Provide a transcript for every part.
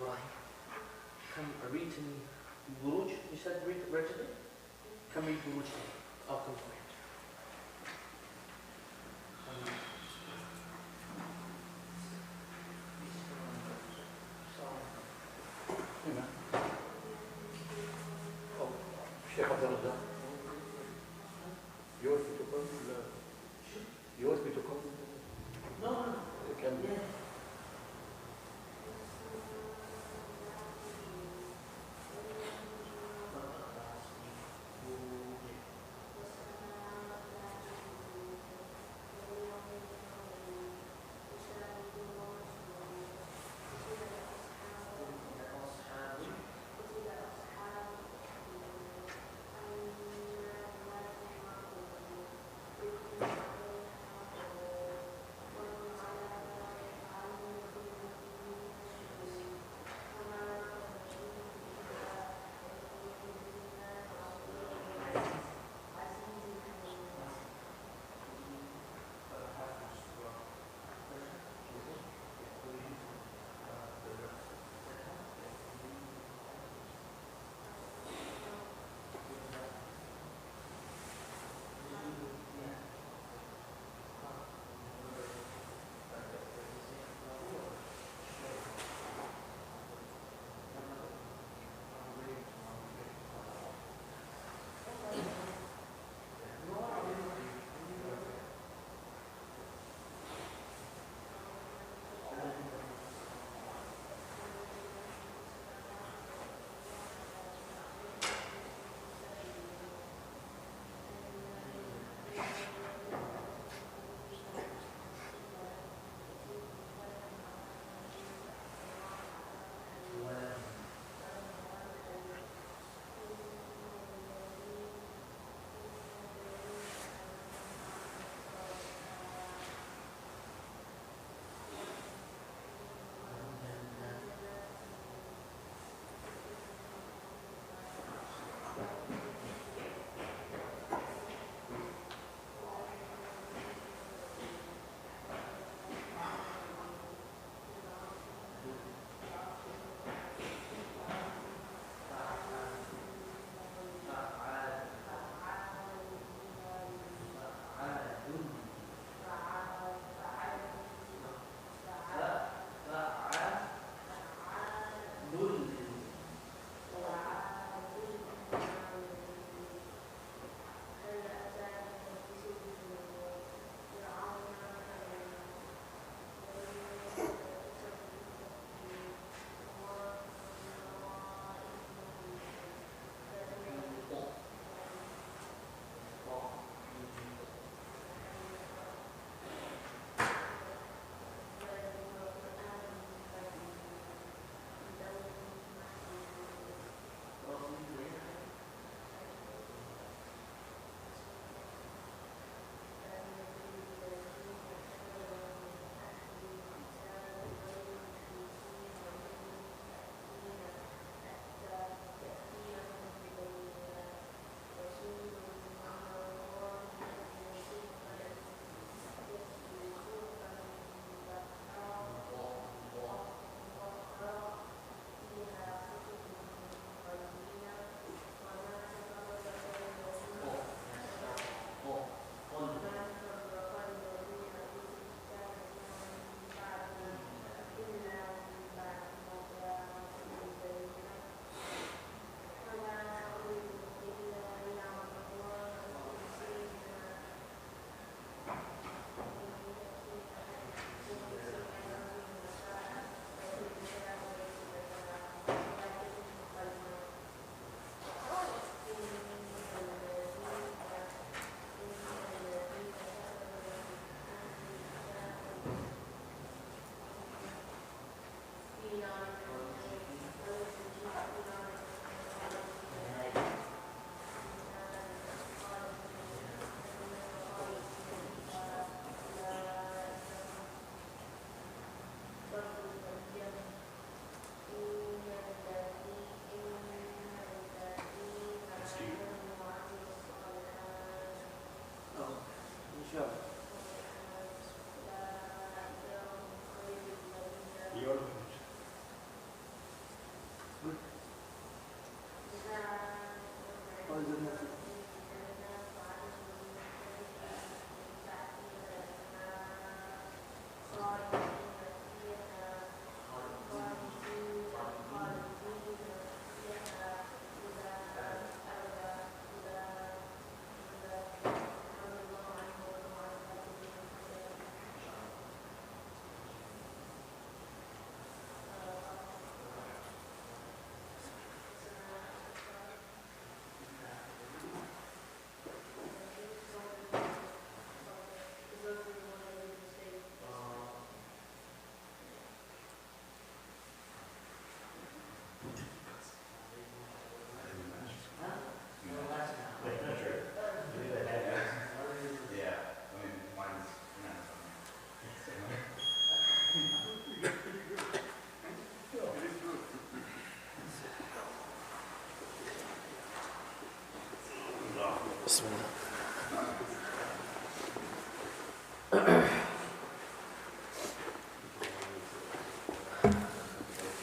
Ibrahim. Come read to me Buruj. You said read to me? Come read Buruj to me. I'll come for it. Sheikh ABDULRAZZAK. You want me to come? You want me to come? No. You can. Yeah.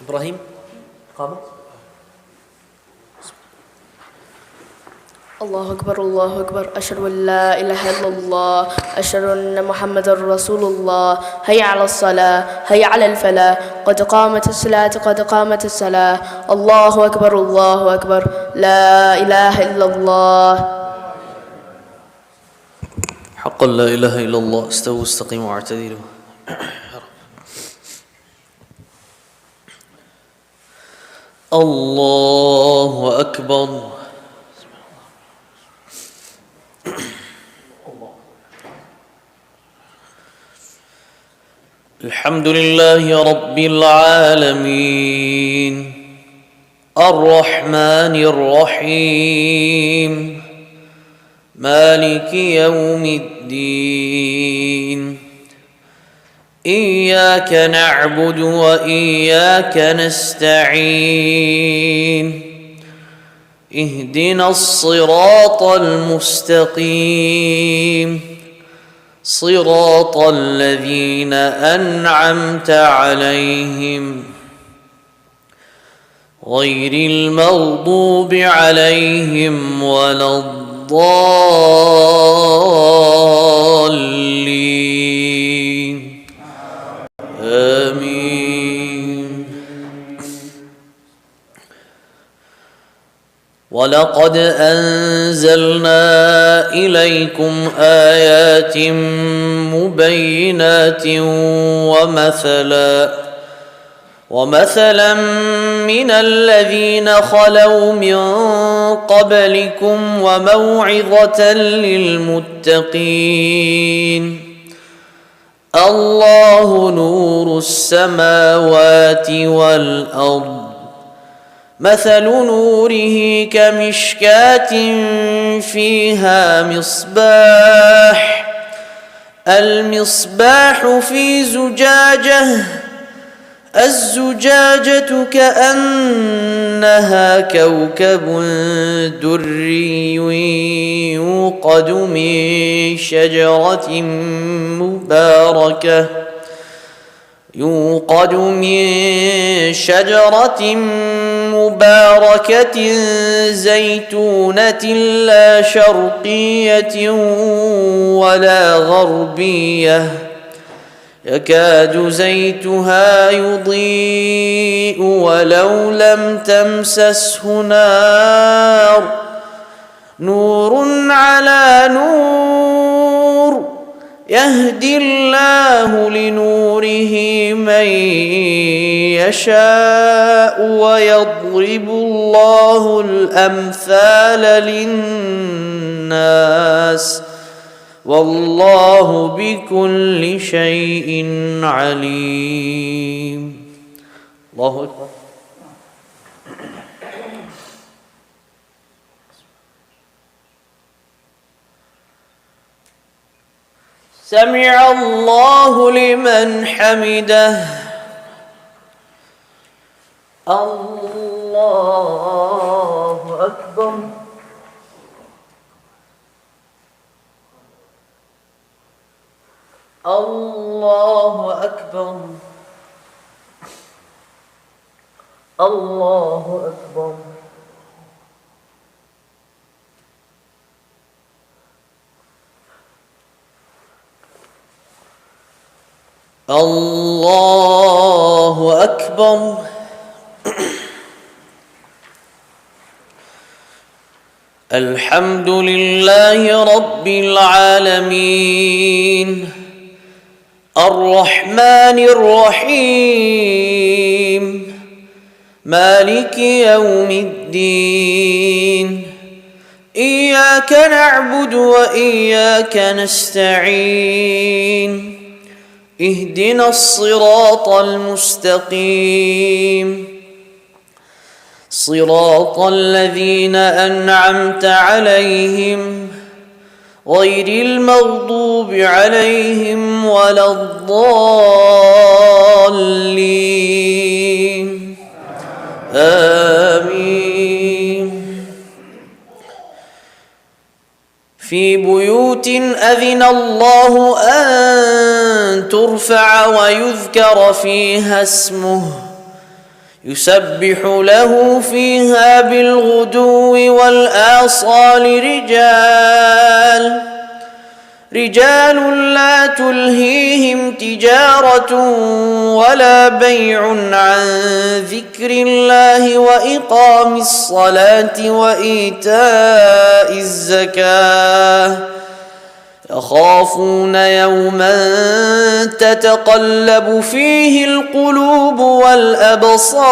إبراهيم قام. الله أكبر الله أكبر أشهد أن لا إله إلا الله أشهد أن محمد رسول الله هيا على الصلاة هيا على الفلاح قد قامت الصلاة قد قامت الصلاة الله أكبر الله أكبر لا إله إلا الله. حقا لا إله إلا الله. استووا استقيموا واعتدلوا. الله أكبر. الحمد لله رب العالمين الرحمن الرحيم مالك يوم الدين إياك نعبد وإياك نستعين اهدنا الصراط المستقيم صراط الذين أنعمت عليهم غير المغضوب عليهم ولا الضالين آمين. ولقد أنزلنا إليكم آيات مبينات ومثلا من الذين خلوا من قبلكم وموعظة للمتقين. الله نور السماوات والأرض مثل نوره كمشكاة فيها مصباح المصباح في زجاجة الزجاجة كأنها كوكب دري يوقد من شجرة مباركة زيتونة لا شرقية ولا غربية يكاد زيتها يضيء ولو لم تمسسه نار نور على نور يهدي الله لنوره من يشاء ويضرب الله الأمثال للناس والله بكل شيء عليم. الله أكبر. سمع الله لمن حمده. الله أكبر. الله أكبر. الله أكبر. الله أكبر. الحمد لله رب العالمين الرحمن الرحيم مالك يوم الدين إياك نعبد وإياك نستعين اهدنا الصراط المستقيم صراط الذين أنعمت عليهم غير المغضوب عليهم ولا الضالين آمين. في بيوت أذن الله أن ترفع ويذكر فيها اسمه يسبح له فيها بالغدو والآصال رجال لا تلهيهم تجارة ولا بيع عن ذكر الله وإقام الصلاة وإيتاء الزكاة يخافون يوما تتقلب فيه القلوب والأبصار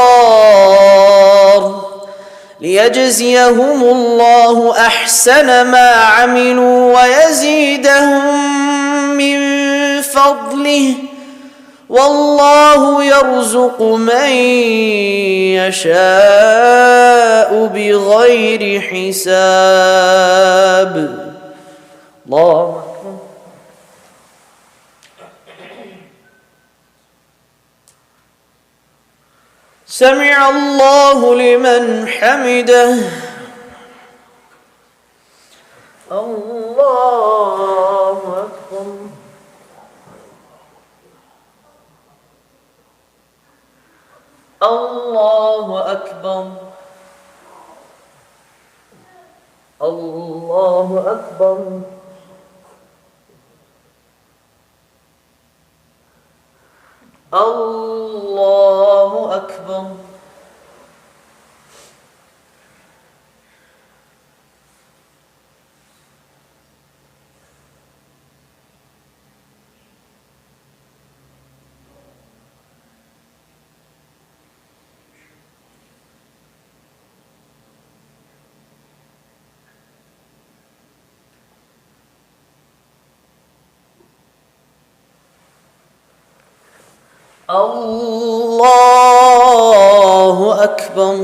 ليجزيهم الله أحسن ما عملوا ويزيدهم من فضله والله يرزق من يشاء بغير حساب. الله أكبر. سمع الله لمن حمده. الله أكبر. الله أكبر. الله أكبر. الله أكبر. الله أكبر.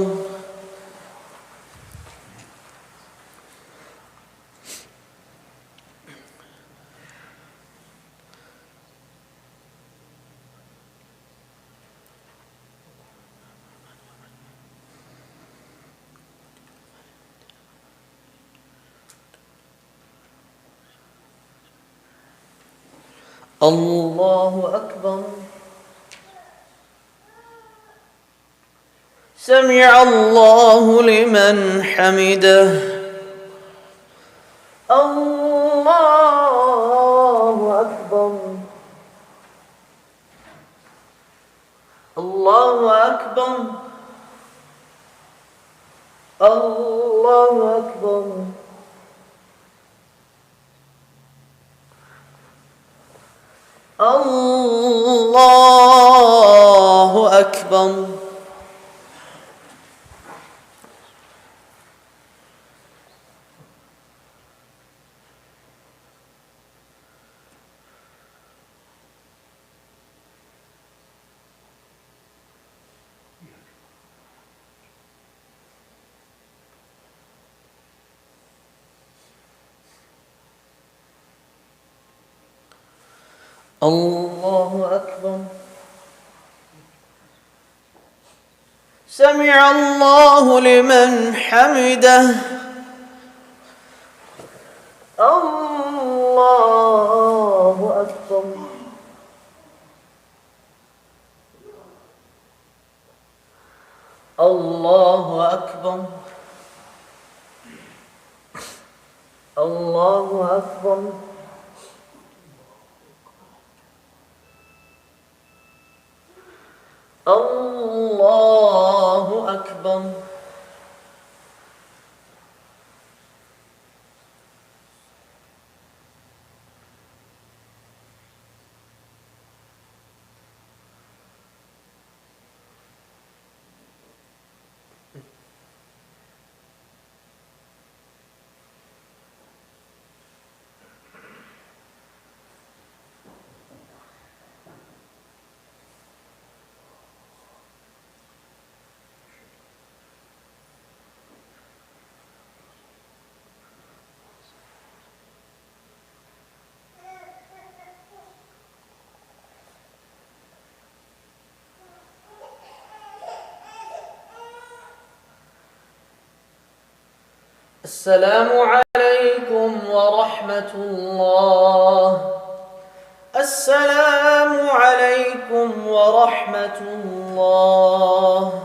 الله أكبر. سمع الله لمن حمده. الله أكبر. الله أكبر. الله أكبر. الله أكبر. الله أكبر. سمع الله لمن حمده. الله أكبر. الله أكبر. الله أكبر. الله أكبر. السلام عليكم ورحمة الله. السلام عليكم ورحمة الله.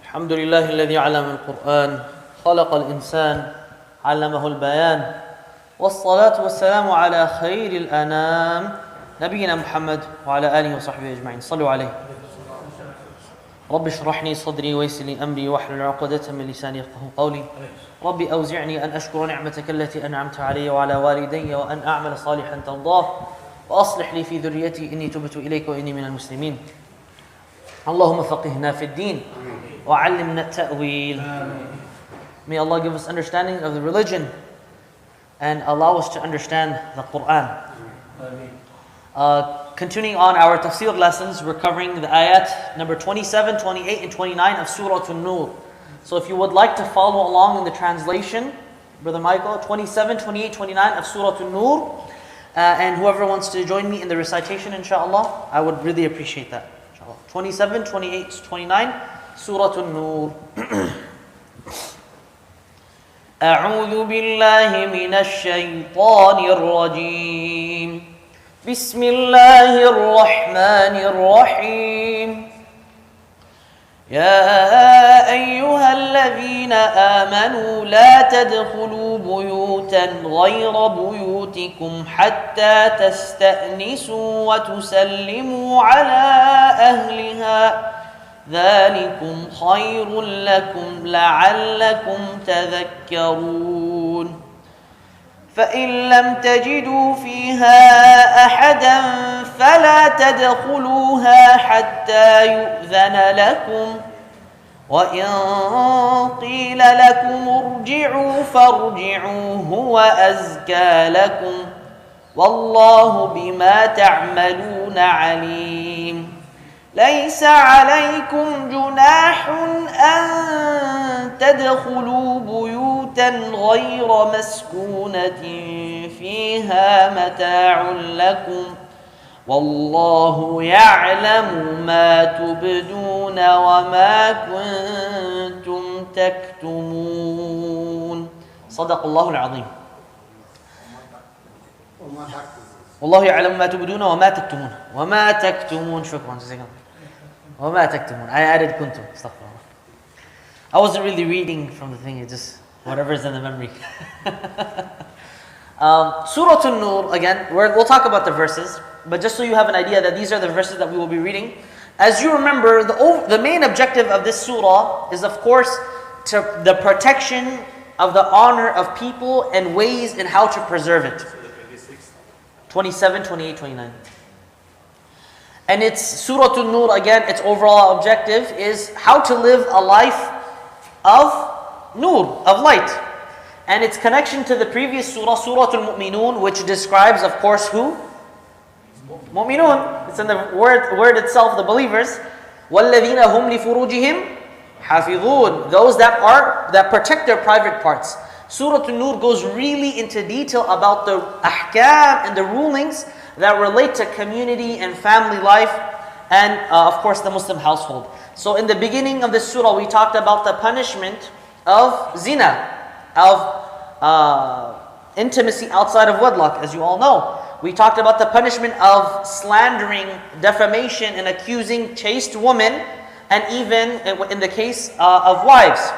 الحمد لله الذي علم القرآن خلق الإنسان علمه البيان والصلاة والسلام على خير الأنام نبينا محمد وعلى آله وصحبه أجمعين صلوا عليه رب اشرح لي صدري ويسر لي أمري واحلل عقدة من لساني يفقهوا قولي رب أوزعني أن أشكر نعمتك التي أنعمت علي وعلى والدي وأن أعمل صالحا ترضاه وأصلح لي في ذريتي إني تبت إليك وإني من المسلمين اللهم فقهنا في الدين وعلمنا التأويل. May Allah give us understanding of the religion and allow us to understand the Quran. Continuing on our tafsir lessons, we're covering the ayat number 27, 28 and 29 of Surah An-Nur. So if you would like to follow along in the translation, Brother Michael, 27, 28, 29 of Surah An-Nur, and whoever wants to join me in the recitation, inshallah, I would really appreciate that. 27, 28, 29, Surah An-Nur. أعوذ بالله من الشيطان الرجيم بسم الله الرحمن الرحيم يا أيها الذين آمنوا لا تدخلوا بيوتا غير بيوتكم حتى تستأنسوا وتسلموا على أهلها ذلكم خير لكم لعلكم تذكرون فإن لم تجدوا فيها أحدا فلا تدخلوها حتى يؤذن لكم وإن قيل لكم ارجعوا فارجعوا هو أزكى لكم والله بما تعملون عليم ليس عليكم جناح أن تدخلوا بيوتا غير مسكونة فيها متاع لكم والله يعلم ما تبدون وما كنتم تكتمون صدق الله العظيم والله يعلم ما تبدون وما تكتمون وما تكتمون شكرا جزاكم وما تكتمون I added kuntum astaghfirullah. I wasn't really reading from the thing, it just whatever's in the memory. Surah An-Nur, again, we'll talk about the verses, but just so you have an idea that these are the verses that we will be reading. As you remember, the main objective of this surah is, of course, the protection of the honor of people and ways in how to preserve it. 27, 28, 29. And it's Surah An-Nur, again, its overall objective is how to live a life of nur, of light. And its connection to the previous surah, Surah Al-Mu'minun, which describes, of course, who? Mu'minun. It's in the word itself, the believers. وَالَّذِينَ هُمْ لِفُرُوجِهِمْ حَافِظُونَ. Those that protect their private parts. Surah An-Nur goes really into detail about the ahkam and the rulings that relate to community and family life and of course the Muslim household. So in the beginning of this surah we talked about the punishment of zina, of intimacy outside of wedlock, as you all know. We talked about the punishment of slandering, defamation and accusing chaste women and even in the case of wives.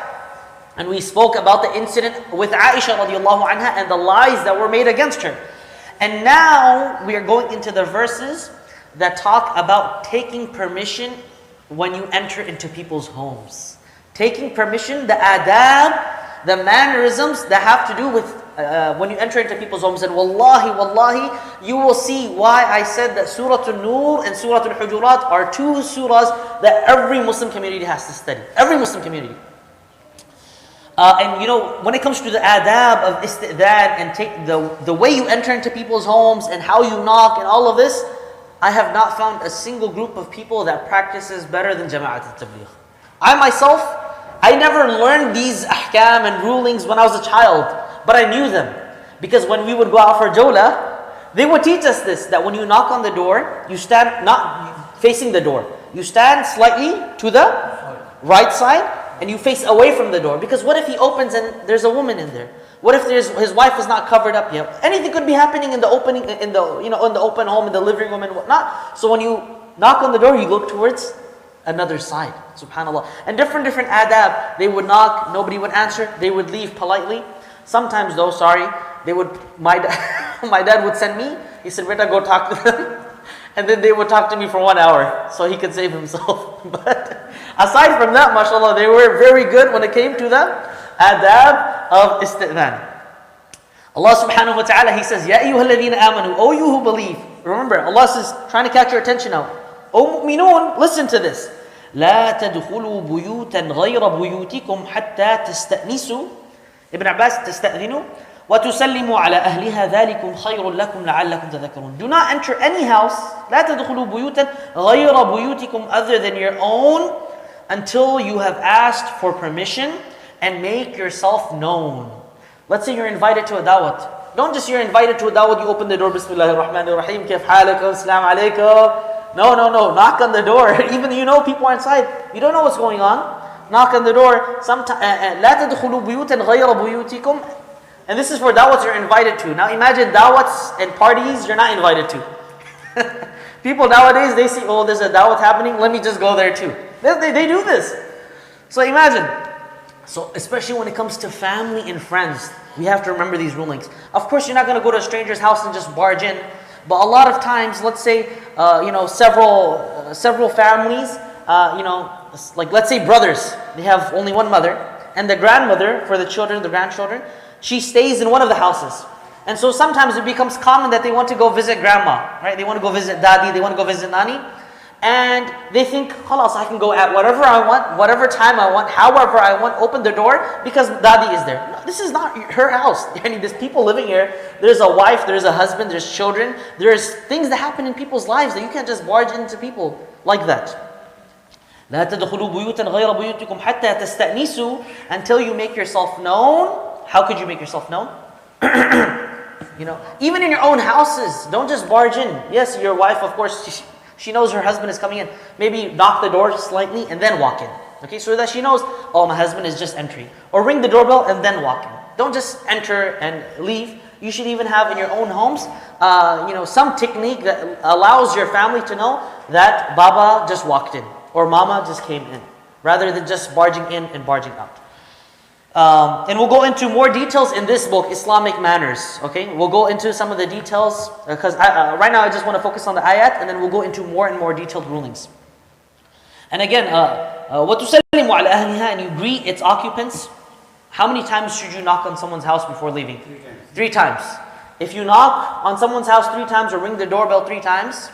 And we spoke about the incident with Aisha radiallahu anha and the lies that were made against her. And now we are going into the verses that talk about taking permission when you enter into people's homes. Taking permission, the adab, the mannerisms that have to do with when you enter into people's homes. And wallahi, you will see why I said that Surah An-Nur and Surah Al-Hujurat are two surahs that every Muslim community has to study. Every Muslim community. And you know, when it comes to the adab of isti'dhan and take the way you enter into people's homes and how you knock and all of this, I have not found a single group of people that practices better than Jama'at al-Tabligh. I myself, I never learned these ahkam and rulings when I was a child, but I knew them. Because when we would go out for jawla, they would teach us this, that when you knock on the door, you stand not facing the door. You stand slightly to the right side, and you face away from the door. Because what if he opens and there's a woman in there? What if his wife is not covered up yet? Anything could be happening in the opening, in the open home, in the living room and whatnot. So when you knock on the door, you look towards another side. Subhanallah. And different adab. They would knock, nobody would answer. They would leave politely. Sometimes though, my dad would send me. He said, "Beta, go talk to them." And then they would talk to me for 1 hour so he could save himself. But aside from that, mashallah, they were very good when it came to the adab of isti'dhan. Allah subhanahu wa ta'ala, He says, "Ya ayyuhalladhina amanu," O you who believe. Remember, Allah is trying to catch your attention now. O mu'minun, listen to this. لا تدخلوا بيوتا غير بيوتكم حتى تستأنسوا. Ibn Abbas, تستأذنوا وتسلموا على أهلها ذلكم خير لكم لعلكم تذكرون. Do not enter any house. لا تدخلوا بيوتا غير بيوتكم, other than your own, until you have asked for permission and make yourself known. Let's say you're invited to a dawat. Don't just you're invited to a dawat, you open the door, Bismillahir Rahmanir Rahim, كيف حالكم, Assalamu alaikum. No. Knock on the door. Even you know people are inside. You don't know what's going on. Knock on the door. لا تدخلوا بيوتا غير بيوتكم. And this is for dawats you're invited to. Now imagine dawats and parties you're not invited to. People nowadays, they see, oh, there's a dawat happening, let me just go there too. They do this. So imagine. So especially when it comes to family and friends, we have to remember these rulings. Of course, you're not going to go to a stranger's house and just barge in. But a lot of times, let's say, several families, like let's say brothers, they have only one mother, and the grandmother for the grandchildren, she stays in one of the houses. And so sometimes it becomes common that they want to go visit grandma, right? They want to go visit daddy, they want to go visit nani. And they think, khalas, I can go at whatever I want, whatever time I want, however I want, open the door because daddy is there. No, this is not her house. There's people living here. There's a wife, there's a husband, there's children. There's things that happen in people's lives that you can't just barge into people like that. لا تدخلوا بيوتا غير بيوتكم حتى تستأنسوا, until you make yourself known. How could you make yourself known? Even in your own houses, don't just barge in. Yes, your wife, of course, she knows her husband is coming in. Maybe knock the door slightly and then walk in. Okay, so that she knows, oh, my husband is just entering. Or ring the doorbell and then walk in. Don't just enter and leave. You should even have in your own homes, some technique that allows your family to know that Baba just walked in or Mama just came in, rather than just barging in and barging out. And we'll go into more details in this book, Islamic Manners. Okay, we'll go into some of the details because right now I just want to focus on the ayat, and then we'll go into more and more detailed rulings. And again, وَتُسَلِّمُ عَلَى أَهْلِهَا, and you greet its occupants. How many times should you knock on someone's house before leaving? 3 times. If you knock on someone's house 3 times or ring the doorbell 3 times,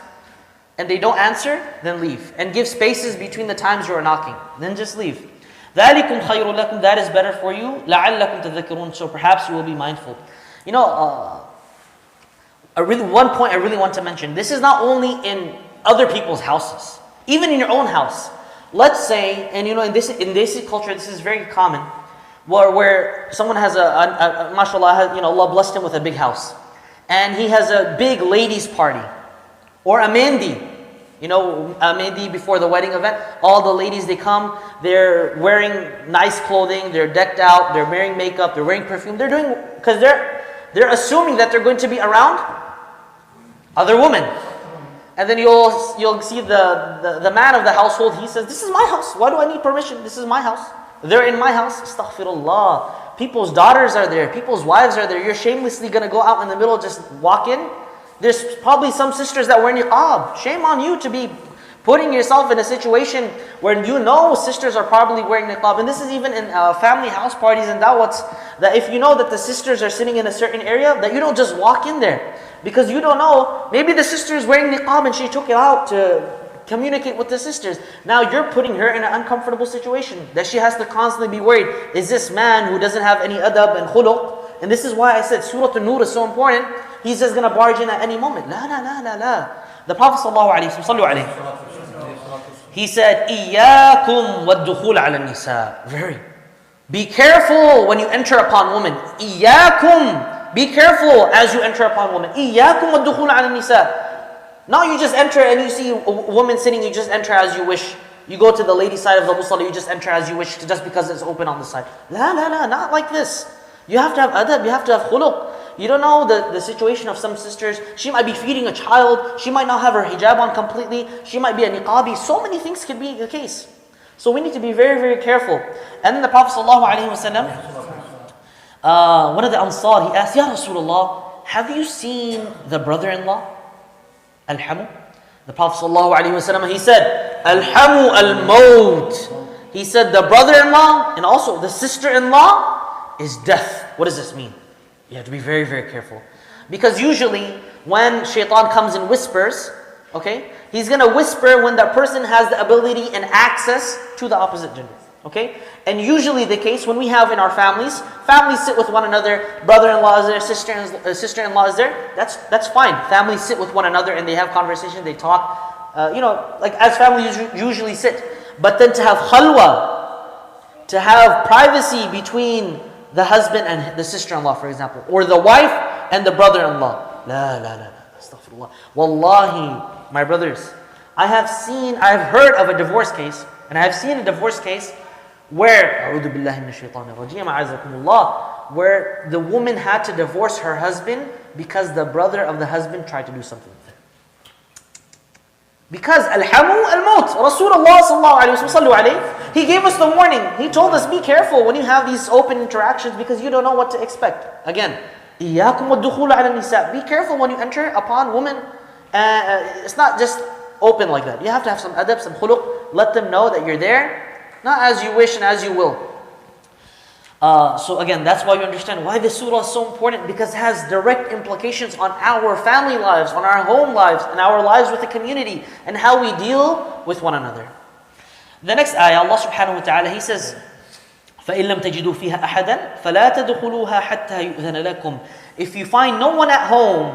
and they don't answer, then leave. And give spaces between the times you are knocking. Then just leave. ذَلِكُمْ خَيْرٌ لَكُمْ, that is better for you. لَعَلَّكُمْ تَذَكَّرُونَ, so perhaps you will be mindful. One point I really want to mention. This is not only in other people's houses, even in your own house. Let's say, and in this culture, this is very common, where someone has mashallah, Allah blessed him with a big house, and he has a big ladies' party, or a mehndi. A mehndi before the wedding event. All the ladies, they come, they're wearing nice clothing, they're decked out, they're wearing makeup, they're wearing perfume. They're doing, because they're assuming that they're going to be around other women. And then you'll see the man of the household, he says, this is my house, why do I need permission? This is my house. They're in my house. Astaghfirullah. People's daughters are there, people's wives are there. You're shamelessly going to go out in the middle, just walk in? There's probably some sisters that wear niqab. Shame on you to be putting yourself in a situation where sisters are probably wearing niqab. And this is even in family house parties and dawats, that if you know that the sisters are sitting in a certain area, that you don't just walk in there. Because you don't know, maybe the sister is wearing niqab and she took it out to communicate with the sisters. Now you're putting her in an uncomfortable situation, that she has to constantly be worried. Is this man who doesn't have any adab and khuluq? And this is why I said Surah An-Nur is so important. He's just going to barge in at any moment. La. The Prophet ﷺ, he said, إِيَّاكُمْ وَالدُّخُولَ عَلَى النِّسَاءِ. Be careful when you enter upon women. إِيَّاكُمْ. Be careful as you enter upon women. إِيَّاكُمْ وَالدُّخُولَ عَلَى النِّسَاءِ. Now you just enter and you see a woman sitting, you just enter as you wish. You go to the lady side of the musalla, you just enter as you wish, just because it's open on the side. La, not like this. You have to have adab, you have to have khuluq. You don't know the situation of some sisters. She might be feeding a child. She might not have her hijab on completely. She might be a niqabi. So many things could be the case. So we need to be very, very careful. And then the Prophet ﷺ, one of the Ansar, he asked, Ya Rasulullah, have you seen the brother-in-law? Al-Hamu? The Prophet ﷺ, he said, Al-Hamu al-Maut. He said the brother-in-law and also the sister-in-law is death. What does this mean? You have to be very, very careful. Because usually when shaitan comes and whispers, okay, he's going to whisper when that person has the ability and access to the opposite gender. Okay? And usually the case when we have in our families sit with one another, brother-in-law is there, sister-in-law is there, that's fine. Families sit with one another and they have conversation, they talk, like as families usually sit. But then to have khalwa, to have privacy between the husband and the sister-in-law, for example, or the wife and the brother-in-law. La, astaghfirullah. Wallahi, my brothers, I have heard of a divorce case, and I have seen a divorce case where, where the woman had to divorce her husband because the brother of the husband tried to do something with her. Because al-hamu al-maut, Rasulullah sallallahu alayhi wa sallam, he gave us the warning. He told us, be careful when you have these open interactions because you don't know what to expect. Again, إِيَّاكُمْ وَالدُّخُولَ عَلَى النِّسَاءِ. Be careful when you enter upon women. It's not just open like that. You have to have some adab, some khuluq. Let them know that you're there, not as you wish and as you will. So again, that's why you understand why this surah is so important, because it has direct implications on our family lives, on our home lives, and our lives with the community, and how we deal with one another. The next ayah, Allah subhanahu wa ta'ala, He says, فَإِن لَمْ تَجِدُوا فِيهَا أَحَدًا فَلَا تَدْخُلُوهَا حَتَّى يُؤْذَنَ لَكُمْ. If you find no one at home,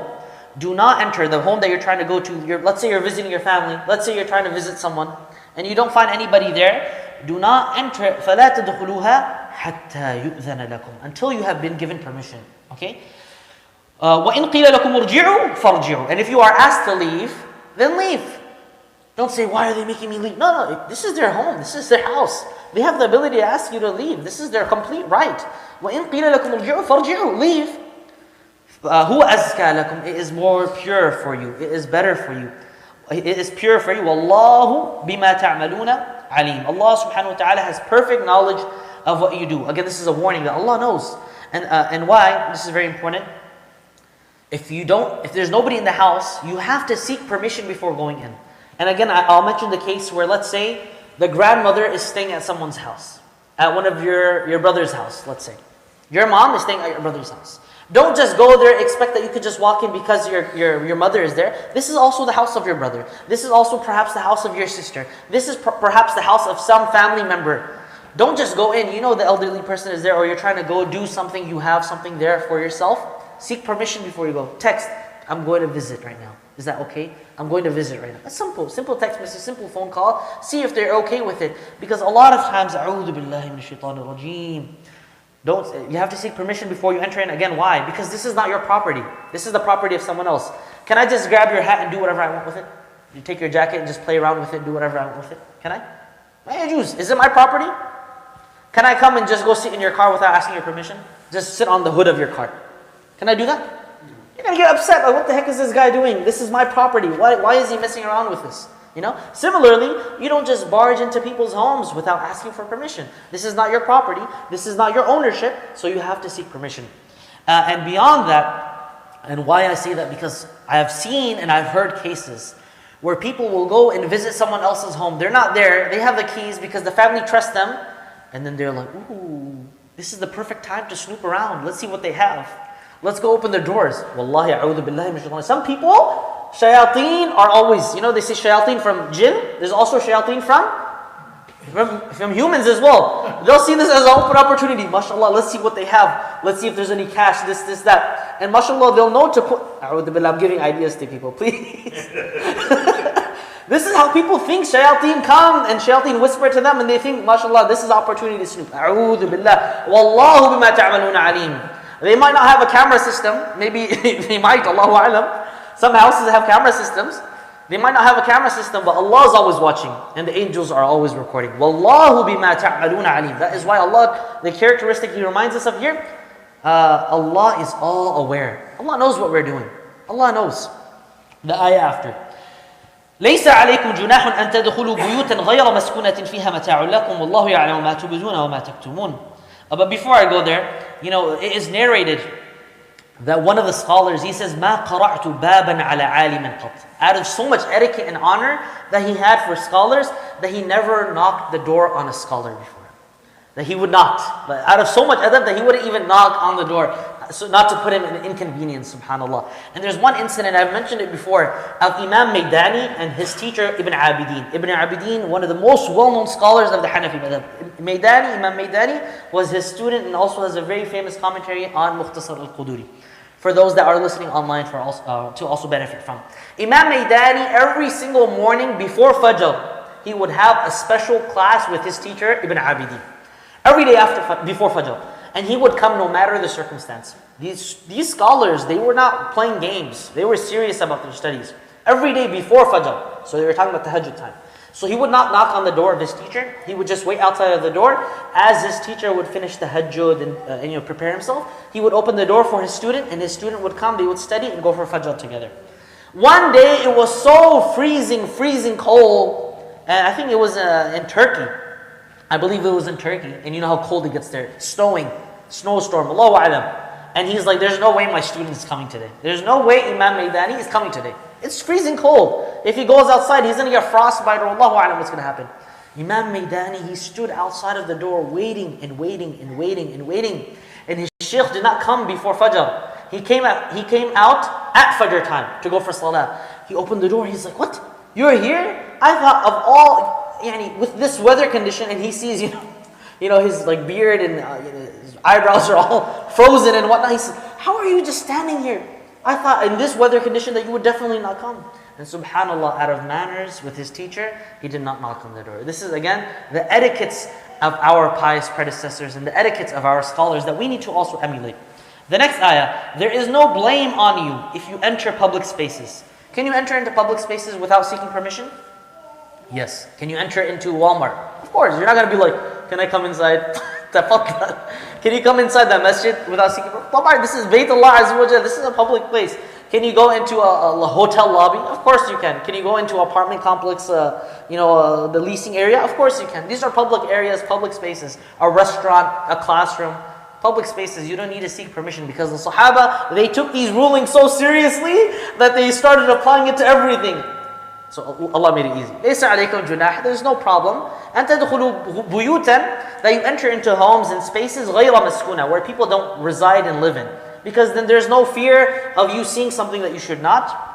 do not enter the home that you're trying to go to. Let's say you're visiting your family. Let's say you're trying to visit someone, and you don't find anybody there. Do not enter فَلَا تَدْخُلُوهَا حَتَّى يُؤْذَنَ لَكُمْ, until you have been given permission. Okay? وَإِن قِيلَ لَكُمْ ارْجِعُوا فَارْجِعُوا. And if you are asked to leave, then leave. Don't say, why are they making me leave? No, this is their home. This is their house. They have the ability to ask you to leave. This is their complete right. وَإِن قِيلَ لَكُمْ ارْجِعُوا فَارْجِعُوا. Leave. هُوَ أَزْكَى لَكُمْ. It is more pure for you. It is better for you. It is pure for you. وَاللَّهُ بِمَا تَعْمَلُونَ عَلِيمٌ. Allah subhanahu wa ta'ala has perfect knowledge of what you do. Again, this is a warning that Allah knows. And why? This is very important. If there's nobody in the house, you have to seek permission before going in. And again, I'll mention the case where, let's say, the grandmother is staying at someone's house, at one of your brother's house, let's say. Your mom is staying at your brother's house. Don't just go there, expect that you could just walk in because your mother is there. This is also the house of your brother. This is also perhaps the house of your sister. This is perhaps the house of some family member. Don't just go in. You know the elderly person is there, or you're trying to go do something, you have something there for yourself. Seek permission before you go. Text, I'm going to visit right now. Is that okay? I'm going to visit right now. That's simple. Simple text message, simple phone call. See if they're okay with it. Because a lot of times, أعوذ بالله من الشيطان الرجيم. You have to seek permission before you enter in. Again, why? Because this is not your property. This is the property of someone else. Can I just grab your hat and do whatever I want with it? You take your jacket and just play around with it, do whatever I want with it? Can I? Is it my property? Can I come and just go sit in your car without asking your permission? Just sit on the hood of your car. Can I do that? You're going to get upset. Like, what the heck is this guy doing? This is my property. Why is he messing around with this? Similarly, you don't just barge into people's homes without asking for permission. This is not your property. This is not your ownership. So you have to seek permission. And beyond that, and why I say that, because I have seen and I've heard cases where people will go and visit someone else's home. They're not there. They have the keys because the family trusts them. And then they're like, ooh, this is the perfect time to snoop around. Let's see what they have. Let's go open their doors. Wallahi, a'udhu billahi min shaitan. Some people, shayateen are always, they say shayateen from jinn. There's also shayateen from humans as well. They'll see this as an open opportunity. MashaAllah, let's see what they have. Let's see if there's any cash, this, that. And MashaAllah, they'll know to put, a'udhu billah, I'm giving ideas to people, please. This is how people think. Shayateen come and shayateen whisper to them and they think, MashaAllah, this is opportunity to snoop. A'udhu billah. Wallahu bima ta'maluna alim. They might not have a camera system. Maybe they might, Allahu a'lam. Some houses have camera systems. They might not have a camera system, but Allah is always watching. And the angels are always recording. Wallahu bima ta'maluna alim. That is why Allah, the characteristic He reminds us of here, Allah is all aware. Allah knows what we're doing. Allah knows. The ayah after. ليس عليكم جناح أن تدخلوا بيوتا غير مسكونة فيها متاع لكم والله يعلم ما تبدون وما تكتمون. But before I go there, it is narrated that one of the scholars, he says, ما قرأت بابا على عالم قط. Out of so much etiquette and honor that he had for scholars, that he never knocked the door on a scholar before. That he would not. But out of so much adab that he wouldn't even knock on the door. So not to put him in an inconvenience, subhanAllah. And there's one incident, I've mentioned it before, of Imam Maydani and his teacher Ibn Abidin. Ibn Abidin, one of the most well-known scholars of the Hanafi madhab. Imam Maydani was his student and also has a very famous commentary on Mukhtasar al-Quduri. For those that are listening online to also benefit from. Imam Maydani, every single morning before Fajr, he would have a special class with his teacher Ibn Abidin. Every day before Fajr. And he would come no matter the circumstance. These scholars, they were not playing games. They were serious about their studies. Every day before Fajr. So they were talking about tahajjud time. So he would not knock on the door of his teacher. He would just wait outside of the door. As his teacher would finish tahajjud and prepare himself, he would open the door for his student, and his student would come, they would study and go for Fajr together. One day it was so freezing cold, and I think it was in Turkey. I believe it was in Turkey, and you know how cold it gets there. Snowstorm, Allahu A'lam. And he's like, there's no way my student is coming today. There's no way Imam Maydani is coming today. It's freezing cold. If he goes outside, he's going to get frostbite or Allahu A'lam what's going to happen. Imam Maydani, he stood outside of the door waiting. And his shaykh did not come before Fajr. He came out at Fajr time to go for Salah. He opened the door, he's like, what? You're here? I thought of all... with this weather condition, and he sees, his like beard and his eyebrows are all frozen and whatnot. He says, how are you just standing here? I thought in this weather condition that you would definitely not come. And subhanAllah, out of manners with his teacher, he did not knock on the door. This is again the etiquettes of our pious predecessors and the etiquettes of our scholars that we need to also emulate. The next ayah, there is no blame on you if you enter public spaces. Can you enter into public spaces without seeking permission? Yes. Can you enter into Walmart? Of course. You're not going to be like, can I come inside? Can you come inside that masjid without seeking permission? This is Baytullah Azza wa Jalla. This is a public place. Can you go into a hotel lobby? Of course you can. Can you go into an apartment complex, the leasing area? Of course you can. These are public areas, public spaces. A restaurant, a classroom. Public spaces, you don't need to seek permission because the Sahaba, they took these rulings so seriously that they started applying it to everything. So Allah made it easy. لَيْسَ عَلَيْكُمْ جُنَاحٍ. There's no problem. أَن تَدْخُلُوا بُيُوتًا. That you enter into homes and spaces غَيْرَ مَسْكُونَةٍ, where people don't reside and live in. Because then there's no fear of you seeing something that you should not.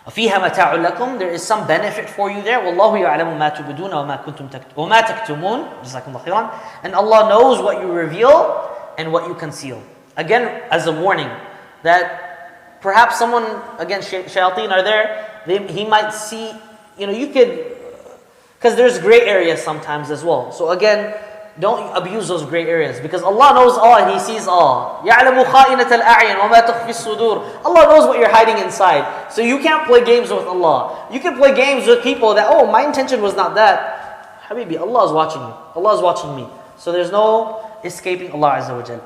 فِيهَا مَتَاعٌ لَكُمْ. There is some benefit for you there. وَاللَّهُ يَعْلَمُ مَا تُبْدُونَ وَمَا تَكْتُمُونَ. جزاكم الله خيرا. And Allah knows what you reveal and what you conceal. Again, as a warning, that perhaps someone, again, shayateen are there, he might see, you could, because there's gray areas sometimes as well. So again, don't abuse those gray areas because Allah knows all and He sees all. يَعْلَمُ خَائِنَةَ الْأَعْيُنِ وَمَا تُخْفِي الصُّدُورِ. Allah knows what you're hiding inside. So you can't play games with Allah. You can play games with people that, my intention was not that. Habibi, Allah is watching you. Allah is watching me. So there's no escaping Allah Azza wa Jal.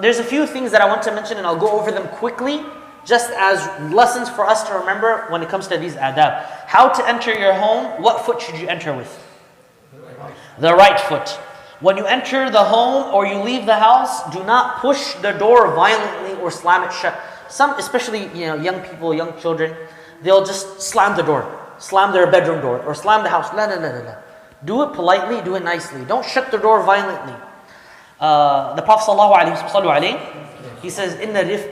There's a few things that I want to mention and I'll go over them quickly, just as lessons for us to remember when it comes to these adab. How to enter your home, what foot should you enter with? The right foot. When you enter the home or you leave the house, do not push the door violently or slam it shut. Some, especially young people, young children, they'll just slam the door, slam their bedroom door, or slam the house. La. Do it politely, do it nicely. Don't shut the door violently. The Prophet ﷺ, he says, إِنَّ الرِّفْقَ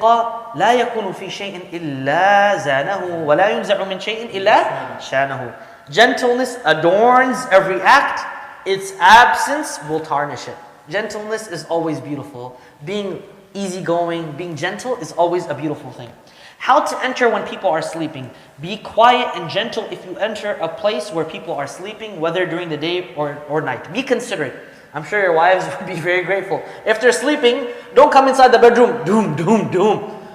لَا يَكُونُ فِي شَيْءٍ إِلَّا زَانَهُ وَلَا يُنْزَعُ مِنْ شَيْءٍ إِلَّا شَانَهُ. Gentleness adorns every act. Its absence will tarnish it. Gentleness is always beautiful. Being easygoing, being gentle is always a beautiful thing. How to enter when people are sleeping. Be quiet and gentle if you enter a place where people are sleeping, whether during the day or night. Be considerate. I'm sure your wives would be very grateful. If they're sleeping, don't come inside the bedroom. Doom.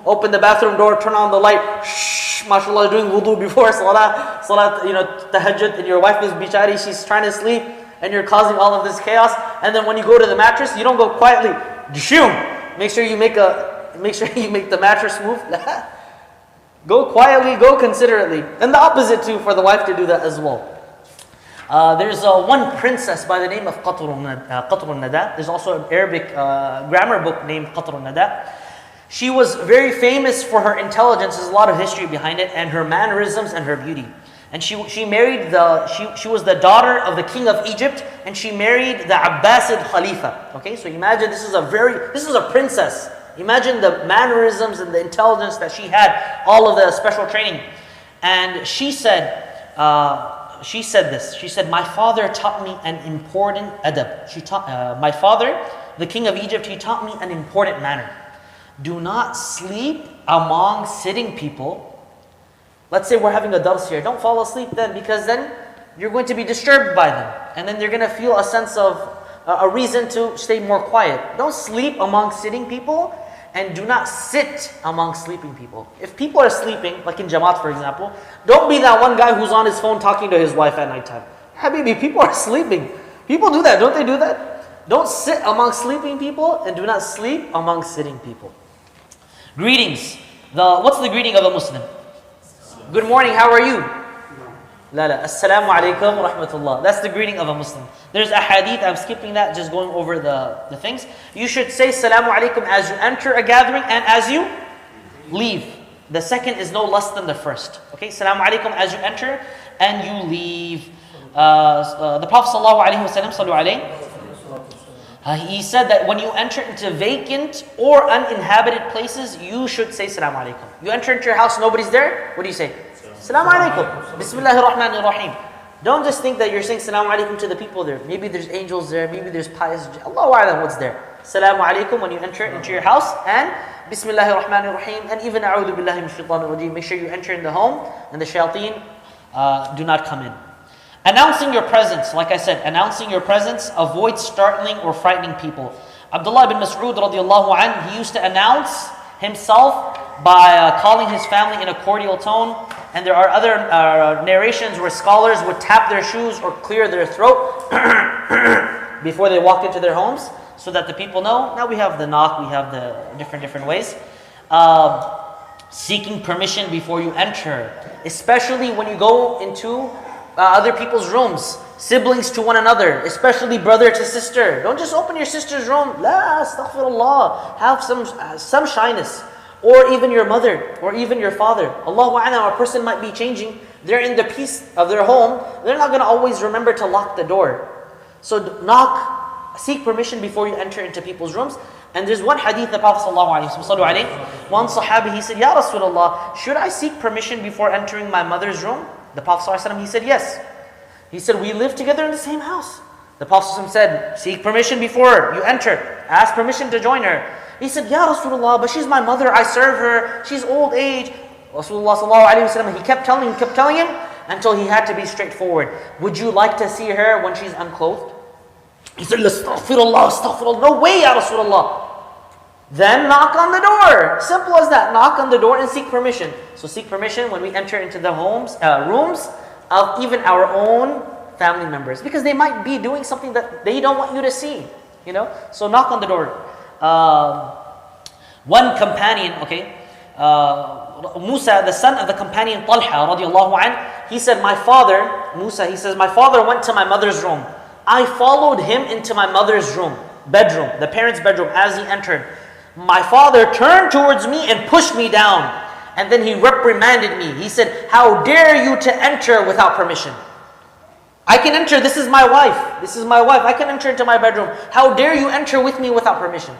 Open the bathroom door, turn on the light. Shh, mashallah, doing wudu before salat, tahajjud, and your wife is bichari, she's trying to sleep, and you're causing all of this chaos. And then when you go to the mattress, you don't go quietly. Make sure you make the mattress move. Go quietly, go considerately. And the opposite too, for the wife to do that as well. There's one princess by the name of Qatr al-Nada. There's also an Arabic grammar book named Qatr al-Nada. She was very famous for her intelligence. There's a lot of history behind it, and her mannerisms and her beauty. And she was the daughter of the king of Egypt, and she married the Abbasid Khalifa. Okay, so imagine this is a princess. Imagine the mannerisms and the intelligence that she had, all of the special training. And she said this. She said, my father taught me an important adab. My father, the king of Egypt, he taught me an important manner. Do not sleep among sitting people. Let's say we're having a dars here. Don't fall asleep then, because then you're going to be disturbed by them. And then they're going to feel a sense of a reason to stay more quiet. Don't sleep among sitting people, and do not sit among sleeping people. If people are sleeping, like in Jamaat for example, don't be that one guy who's on his phone talking to his wife at nighttime. Habibi, people are sleeping. People do that, don't they do that? Don't sit among sleeping people, and do not sleep among sitting people. Greetings. What's the greeting of a Muslim? Good morning, how are you? Assalamu alaikum wa rahmatullah. That's the greeting of a Muslim. There's a hadith, I'm skipping that, just going over the things. You should say Assalamu alaikum as you enter a gathering and as you leave. The second is no less than the first. Okay, Assalamu alaikum as you enter and you leave. The Prophet sallallahu alaihi wasallam, sallu alayhi, he said that when you enter into vacant or uninhabited places, you should say Assalamu alaikum. You enter into your house, nobody's there, what do you say? Assalamu alaikum. Bismillahir Rahmanir Rahim. Don't just think that you're saying Assalamu alaikum to the people there. Maybe there's angels there, maybe there's pious. Allahu a'lam what's there. Assalamu alaikum when you enter into your house, and Bismillahir Rahmanir Rahim, and even A'udhu billahi min shaitanir rajim. Make sure you enter in the home and the shayateen do not come in. Announcing your presence, like I said, announcing your presence, avoid startling or frightening people. Abdullah bin Mas'ud radiallahu anhu, he used to announce himself by calling his family in a cordial tone. And there are other narrations where scholars would tap their shoes or clear their throat before they walked into their homes, so that the people know. Now we have the knock, we have the different ways. Seeking permission before you enter, especially when you go into other people's rooms, siblings to one another, especially brother to sister. Don't just open your sister's room. La astaghfirullah. Have some shyness. Or even your mother, or even your father. Allahu a'lam, a person might be changing. They're in the peace of their home. They're not going to always remember to lock the door. So knock, seek permission before you enter into people's rooms. And there's one hadith the Prophet ﷺ, one sahabi, he said, Ya Rasulullah, should I seek permission before entering my mother's room? The Prophet ﷺ, he said, yes. He said, we live together in the same house. The Prophet ﷺ said, seek permission before you enter. Ask permission to join her. He said, Ya Rasulullah, but she's my mother, I serve her, she's old age. Rasulullah ﷺ, he kept telling him, until he had to be straightforward. Would you like to see her when she's unclothed? He said, astaghfirullah, no way, Ya Rasulullah. Then knock on the door. Simple as that. Knock on the door and seek permission. So seek permission when we enter into the rooms of even our own family members, because they might be doing something that they don't want you to see. So knock on the door. One companion, Musa, the son of the companion Talha radiallahu anh, he said, my father went to my mother's room. I followed him into my mother's bedroom, the parents' bedroom, as he entered. My father turned towards me and pushed me down. And then he reprimanded me. He said, how dare you to enter without permission? I can enter, this is my wife. I can enter into my bedroom. How dare you enter with me without permission?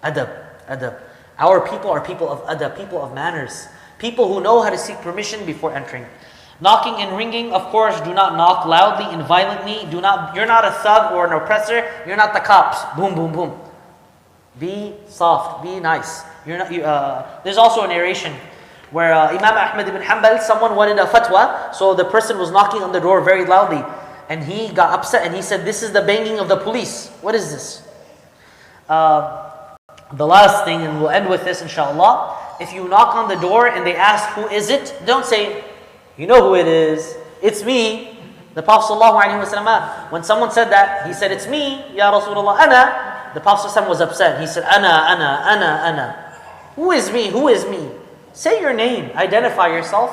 Adab. Our people are people of adab, people of manners. People who know how to seek permission before entering. Knocking and ringing, of course, do not knock loudly and violently. You're not a thug or an oppressor. You're not the cops. Boom, boom, boom. Be soft, be nice. There's also a narration where Imam Ahmad ibn Hanbal, someone wanted a fatwa, so the person was knocking on the door very loudly. And he got upset and he said, this is the banging of the police. What is this? The last thing, and we'll end with this inshallah. If you knock on the door and they ask, who is it? Don't say, you know who it is. It's me. The Prophet ﷺ, when someone said that, he said, it's me, Ya Rasulullah, ana. the Prophet ﷺ was upset. He said, Ana. Who is me? Who is me? Say your name. Identify yourself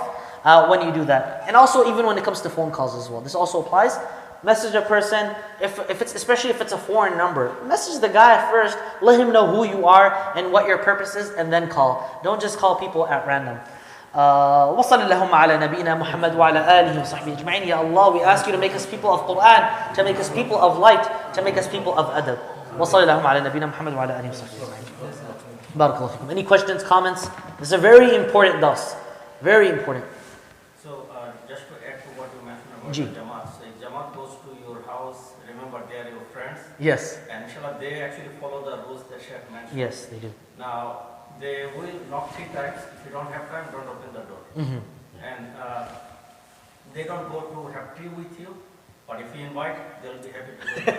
when you do that. And also even when it comes to phone calls as well. This also applies. Message a person, especially if it's a foreign number. Message the guy first. Let him know who you are and what your purpose is, and then call. Don't just call people at random. وصل اللهم على نبينا محمد وعلى آله وصحبه أجمعين. Ya Allah, we ask you to make us people of Quran, to make us people of light, to make us people of adab. وصل اللهم على نبينا محمد وعلى آله وصحبه أجمعين. Barakallahu fikum. Any questions, comments? This is a very important dars. Very important. So, just to add to what you mentioned about Ji. the Jamaat. So, if Jamaat goes to your house, remember they are your friends. Yes. And inshallah, they actually follow the rules that Sheikh mentioned. Yes, they do. Now, they will knock 3 times. If you don't have time, don't open the door. And they don't go to have tea with you. But if you invite, they'll be happy to do it.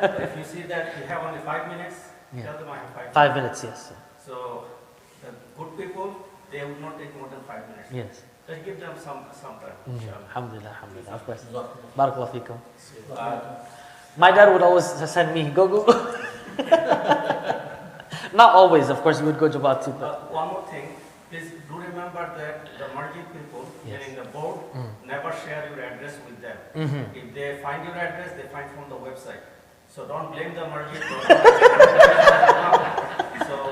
But if you see that you have only 5 minutes, tell them I have 5 minutes. 5 minutes, yes. So, the good people, they will not take more than 5 minutes. Yes. Just give them some time. Inshallah. Alhamdulillah, alhamdulillah. Of course. Barakallahu fikum. My dad would always send me, go. Not always, of course, we would go Jamaat too. But One more thing, please do remember that the margin people, meaning the board, never share your address with them. If they find your address, they find from the website. So don't blame the margin.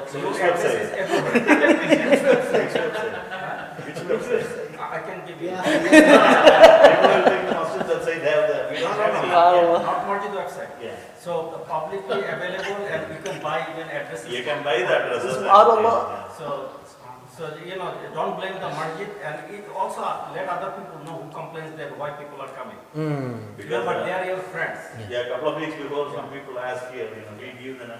So your address is everywhere. Which website? I can give you. People will take masters and say they have the. We don't have any. Not margin website. Yeah. So publicly available, and you can buy even addresses. You can buy the addresses. Subhanallah. So don't blame the margin, and it also let other people know who complains that why people are coming. Remember, they are your friends. Yeah, a couple of weeks before, some people ask here, we give them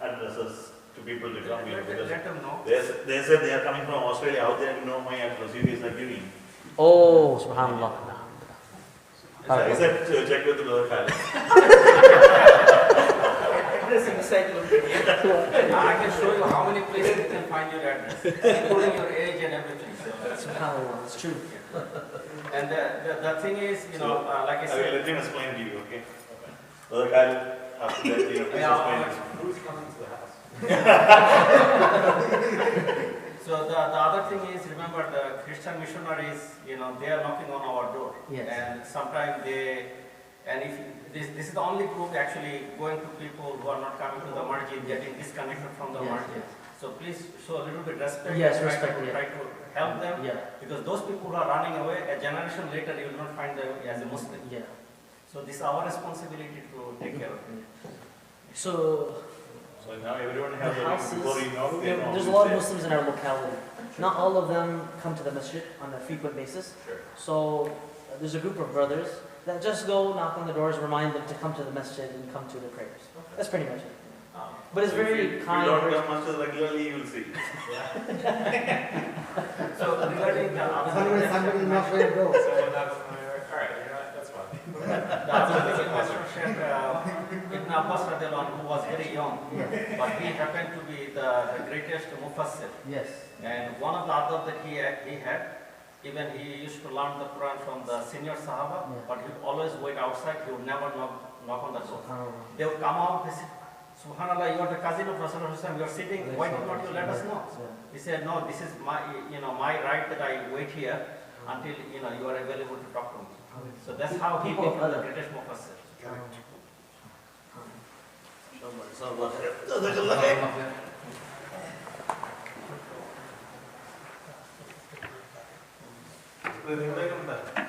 addresses to people to come here because Let them know. they said they are coming from Australia. How they know my address? You guys are giving. oh, subhanallah. So I said check with the lower college. Address in the encyclopedia. I can show you how many places you can find your address, including your age and everything. Subhanallah, it's true. And the thing is, like I I will said, let him explain to you, okay? Lower college, after that, please explain it. who's coming to the house? So the other thing is, remember the Christian missionaries, they are knocking on our door. Yes. And sometimes if this is the only group actually going to people who are not coming to the margin, getting disconnected from the margin. So please show a little bit respect. Yes, and respect, try to help them. Yeah. Because those people who are running away, a generation later you will not find them as a Muslim. Yeah. So this is our responsibility to take care of it. So So now everyone the has a houses, before you know, they know. there's a lot of Muslims in our locality. Not all of them come to the masjid on a frequent basis. Sure. So there's a group of brothers that just go knock on the doors, remind them to come to the masjid and come to the prayers. That's pretty much it. But it's very kind. If you don't very- come much regularly, you will see. So regarding the Somebody is not where to go. that's fine. The other thing is Master Sheikh Ibn Abbas radiallahu anhu, who was very young, but he happened to be the greatest mufassir. Yes. And one of the adab that he had, even he used to learn the Quran from the senior Sahaba, but he would always wait outside, he would never knock on the door. They would come out, they said, Subhanallah, you are the cousin of Rasulullah, you are sitting, why did not you let us know? He said, no, this is my right that I wait here until you are available to talk to me. So that's how he became the greatest mufassir. They